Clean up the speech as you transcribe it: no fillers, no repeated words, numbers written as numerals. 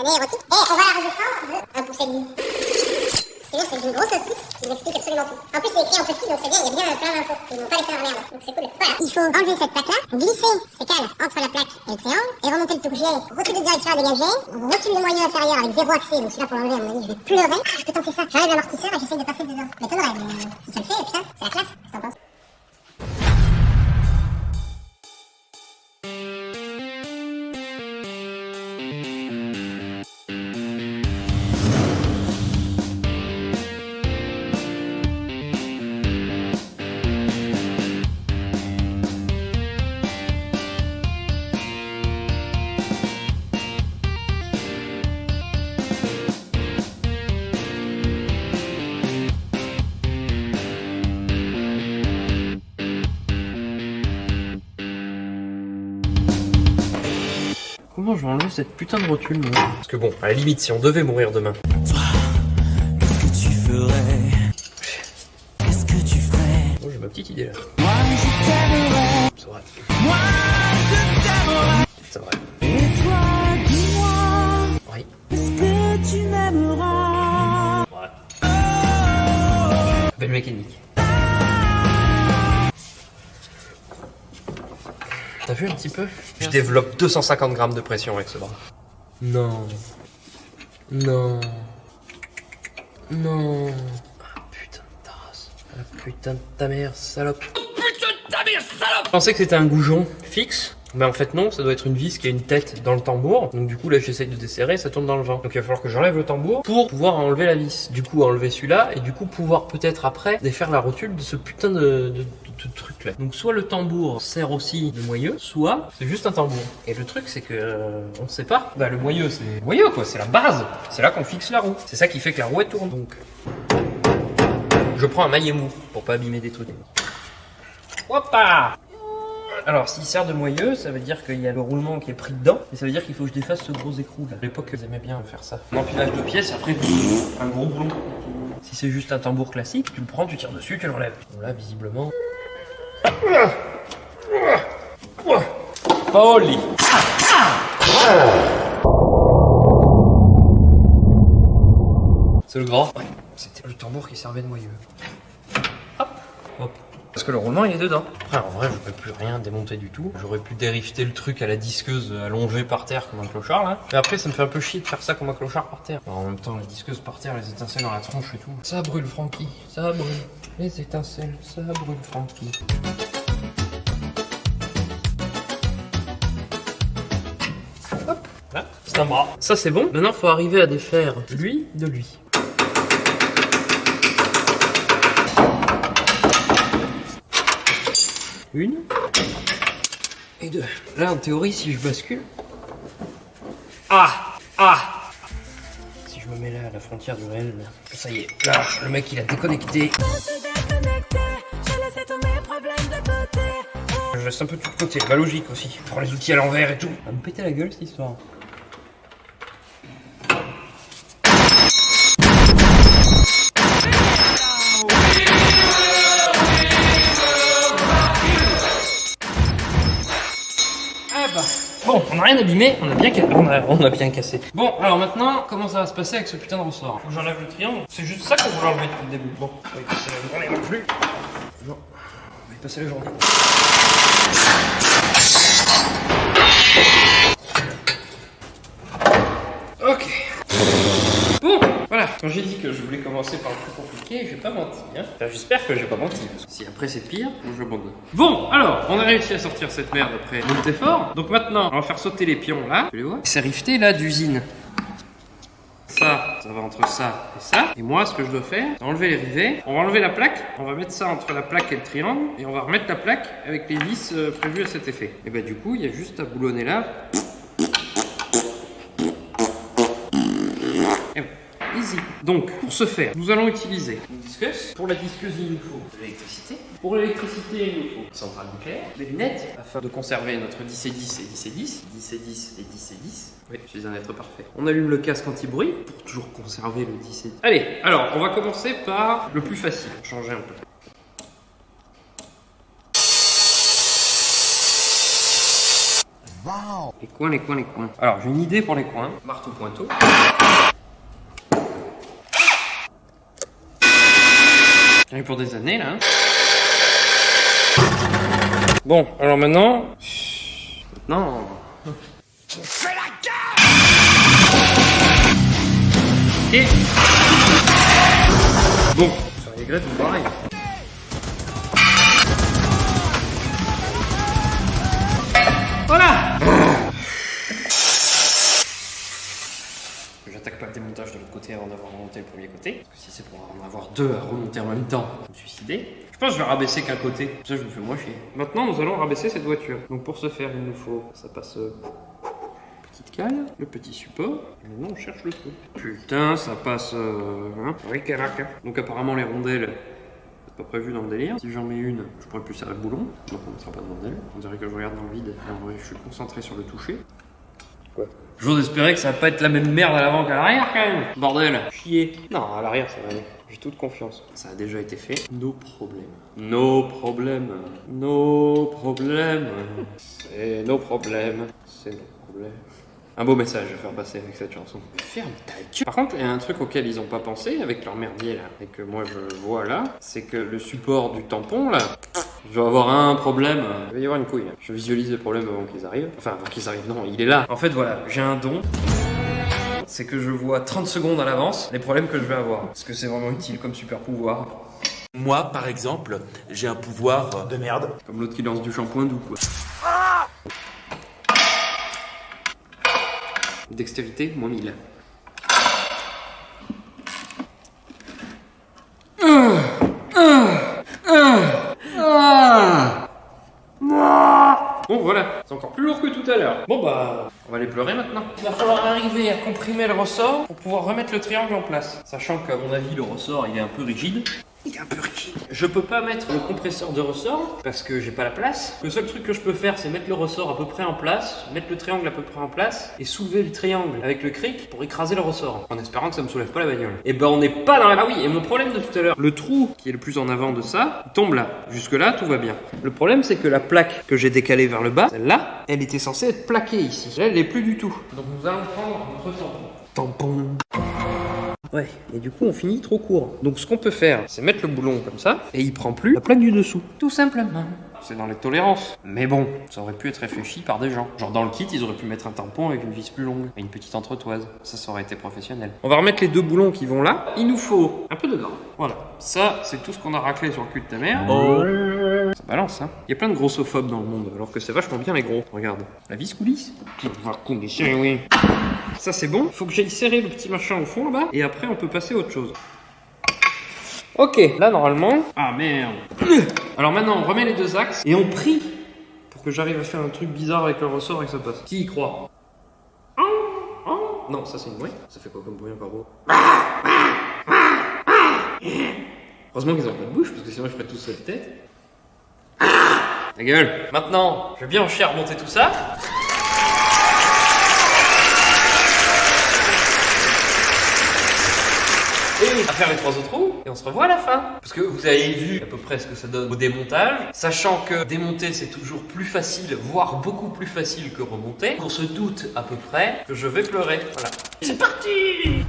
ciné érotique. Et on va la redescendre pour cette nuit. Sinon, c'est une grosse saucisse qui nous explique absolument tout. En plus, c'est écrit en petit, donc c'est bien, il y a bien plein d'infos. Ils m'ont pas laissé en merde, donc c'est cool. Voilà. Il faut enlever cette plaque-là, glisser ses cales entre la plaque et le triangle, et remonter le touche G, recul de direction à dégager, recul de moyeu inférieur avec 0 accès, donc celui-là pour l'enlever, à mon avis, je vais pleurer. Ah, je peux tenter ça. J'enlève l'amortisseur et j'essaye de passer dedans. M'étonnerait, mais si ça le fait, putain, c'est la classe. Qu'est-ce que t'en penses? Comment je vais enlever cette putain de rotule, moi? Parce que bon, à la limite, si on devait mourir demain... Toi, qu'est-ce que tu ferais? Qu'est-ce que tu ferais? Moi, j'ai ma petite idée, là. Moi, je t'aimerais. C'est vrai. Moi, je t'aimerais. C'est vrai. Et toi, dis-moi. Oui. Est-ce que tu m'aimeras? Ouais. Belle mécanique. T'as vu un petit peu? Je développe 250 grammes de pression avec ce bras. Non. Non. Non. Ah putain de ta race. Ah putain de ta mère, salope. Putain de ta mère, salope! Je pensais que c'était un goujon fixe. Mais en fait non, ça doit être une vis qui a une tête dans le tambour. Donc du coup là j'essaye de desserrer, ça tourne dans le vent. Donc il va falloir que j'enlève le tambour pour pouvoir enlever la vis. Du coup enlever celui-là et du coup pouvoir peut-être après défaire la rotule de ce putain de truc là. Donc soit le tambour sert aussi de moyeu, soit c'est juste un tambour. Et le truc c'est que on ne sait pas. Bah le moyeu c'est le moyeu quoi, c'est la base. C'est là qu'on fixe la roue. C'est ça qui fait que la roue elle tourne. Donc je prends un maillet mou pour pas abîmer des trucs. Hoppa! Alors, s'il sert de moyeu, ça veut dire qu'il y a le roulement qui est pris dedans, et ça veut dire qu'il faut que je défasse ce gros écrou là. À l'époque, ils aimaient bien faire ça. Un empilage de pièces, après, un gros boulon. Si c'est juste un tambour classique, tu le prends, tu tires dessus, tu l'enlèves. Bon, là, visiblement. Poli! C'est le grand? Ouais, c'était le tambour qui servait de moyeu. Hop! Hop! Parce que le roulement il est dedans. Après en vrai je peux plus rien démonter du tout. J'aurais pu dérifter le truc à la disqueuse allongée par terre comme un clochard là. Mais après ça me fait un peu chier de faire ça comme un clochard par terre. Alors, en même temps la disqueuse par terre, les étincelles dans la tronche et tout. Ça brûle Francky, ça brûle. Les étincelles, ça brûle Francky. Hop, là, c'est un bras. Ça c'est bon. Maintenant faut arriver à défaire lui de lui. Une et deux. Là, en théorie, si je bascule... Ah! Ah! Si je me mets là, à la frontière du réel, ça y est. Là, le mec, il a déconnecté. Je laisse un peu tout de côté. Bah, logique aussi. Je prends les outils à l'envers et tout. Ça va me péter la gueule, cette histoire. Bon, on n'a rien abîmé, on a bien cassé. Bon, alors maintenant, comment ça va se passer avec ce putain de ressort? Faut que j'enlève le triangle. C'est juste ça qu'on voulait enlever depuis le début. Bon, on va y passer la journée non plus. Non, on va y passer la journée. Ok. Bon, voilà. Quand j'ai dit que je voulais commencer par le plus compliqué, j'ai pas menti. Hein. Enfin, j'espère que j'ai pas menti. Parce que si après c'est pire, je abandonne. Bon, alors, on a réussi à sortir cette merde après mon effort. Donc maintenant, on va faire sauter les pions là. Tu les vois? C'est rifté là d'usine. Ça va entre ça et ça. Et moi, ce que je dois faire, c'est enlever les rivets. On va enlever la plaque. On va mettre ça entre la plaque et le triangle. Et on va remettre la plaque avec les vis prévues à cet effet. Et bah du coup, il y a juste à boulonner là. Easy. Donc, pour ce faire, nous allons utiliser une disqueuse. Pour la disqueuse, il nous faut de l'électricité. Pour l'électricité, il nous faut une centrale nucléaire, des lunettes, afin de conserver notre 10 et 10 et 10 et 10. 10 et 10 et 10 et 10. Oui, je suis un être parfait. On allume le casque anti-bruit pour toujours conserver le 10 et 10. Allez, alors, on va commencer par le plus facile. Changer un peu. Wow. Les coins, les coins, les coins. Alors, j'ai une idée pour les coins. Marteau pointeau. J'en ai pour des années, là. Hein. Bon, alors maintenant... Maintenant... On fait la guerre. Et... Bon, sur les galettes, c'est pareil. Voilà. J'attaque pas le démontage de l'autre côté avant d'avoir remonté le premier côté. Parce que si c'est pour en avoir deux à remonter en même temps, je vais me suicider. Je pense que je vais rabaisser qu'un côté. Comme ça, je me fais moins chier. Maintenant, nous allons rabaisser cette voiture. Donc pour ce faire, il nous faut... Ça passe... petite cale, le petit support. Et maintenant, on cherche le trou. Putain, ça passe... Donc apparemment, les rondelles... pas prévu dans le délire. Si j'en mets une, je pourrais plus serrer le boulon, donc on ne sera pas de rondelle. On dirait que je regarde dans le vide, et en vrai je suis concentré sur le toucher. Quoi? J'ose espérer que ça va pas être la même merde à l'avant qu'à l'arrière quand même. Bordel, chier. Non, à l'arrière ça va aller. J'ai toute confiance. Ça a déjà été fait. Nos problèmes. Nos problèmes. Nos problèmes. C'est nos problèmes. C'est nos problèmes. Un beau message à faire passer avec cette chanson. Ferme ta gueule. Par contre, il y a un truc auquel ils ont pas pensé avec leur merdier là, et que moi je vois là, c'est que le support du tampon là, je vais avoir un problème. Il va y avoir une couille. Je visualise le problème avant qu'ils arrivent. Enfin, avant qu'ils arrivent, non, il est là. En fait, voilà, j'ai un don. C'est que je vois 30 secondes à l'avance les problèmes que je vais avoir. Parce que c'est vraiment utile comme super pouvoir. Moi, par exemple, j'ai un pouvoir de merde. Comme l'autre qui lance du shampoing doux, quoi. Dextérité, moins 1000. Bon voilà, c'est encore plus lourd que tout à l'heure. Bon bah, on va les pleurer maintenant. Il va falloir arriver à comprimer le ressort pour pouvoir remettre le triangle en place. Sachant qu'à mon avis, le ressort il est un peu rigide. Il est un peu rigide. Je peux pas mettre le compresseur de ressort parce que j'ai pas la place. Le seul truc que je peux faire, c'est mettre le ressort à peu près en place, mettre le triangle à peu près en place et soulever le triangle avec le cric pour écraser le ressort. En espérant que ça me soulève pas la bagnole. Et ben on n'est pas dans la... Ah oui, et mon problème de tout à l'heure, le trou qui est le plus en avant de ça, tombe là. Jusque là, tout va bien. Le problème, c'est que la plaque que j'ai décalée vers le bas, celle-là, elle était censée être plaquée ici. Là, elle l'est plus du tout. Donc nous allons prendre notre tampon. Ouais, et du coup on finit trop court. Donc ce qu'on peut faire, c'est mettre le boulon comme ça, et il prend plus la plaque du dessous. Tout simplement. C'est dans les tolérances. Mais bon, ça aurait pu être réfléchi par des gens. Genre dans le kit, ils auraient pu mettre un tampon avec une vis plus longue et une petite entretoise. Ça aurait été professionnel. On va remettre les deux boulons qui vont là. Il nous faut un peu de gras. Voilà. Ça, c'est tout ce qu'on a raclé sur le cul de ta mère. Oh. Ça balance, hein. Il y a plein de grossophobes dans le monde, alors que c'est vachement bien les gros. Regarde. La vis coulisse. Tout va coulisser, oui. Ça c'est bon. Faut que j'aille serrer le petit machin au fond là-bas. Et après, on peut passer à autre chose. Ok, là normalement... Ah merde. Alors maintenant, on remet les deux axes et on prie pour que j'arrive à faire un truc bizarre avec le ressort et que ça passe. Qui y croit? Non, ça c'est une mouette. Ça fait quoi comme bruit encore beau? Heureusement qu'ils ont pas de bouche parce que sinon je ferais tout seul de tête. Ta gueule. Maintenant, je vais bien en chier à remonter tout ça. Et à faire les trois autres roues, et on se revoit à la fin. Parce que vous avez vu à peu près ce que ça donne au démontage, sachant que démonter c'est toujours plus facile, voire beaucoup plus facile que remonter. On se doute à peu près que je vais pleurer. Voilà. C'est parti!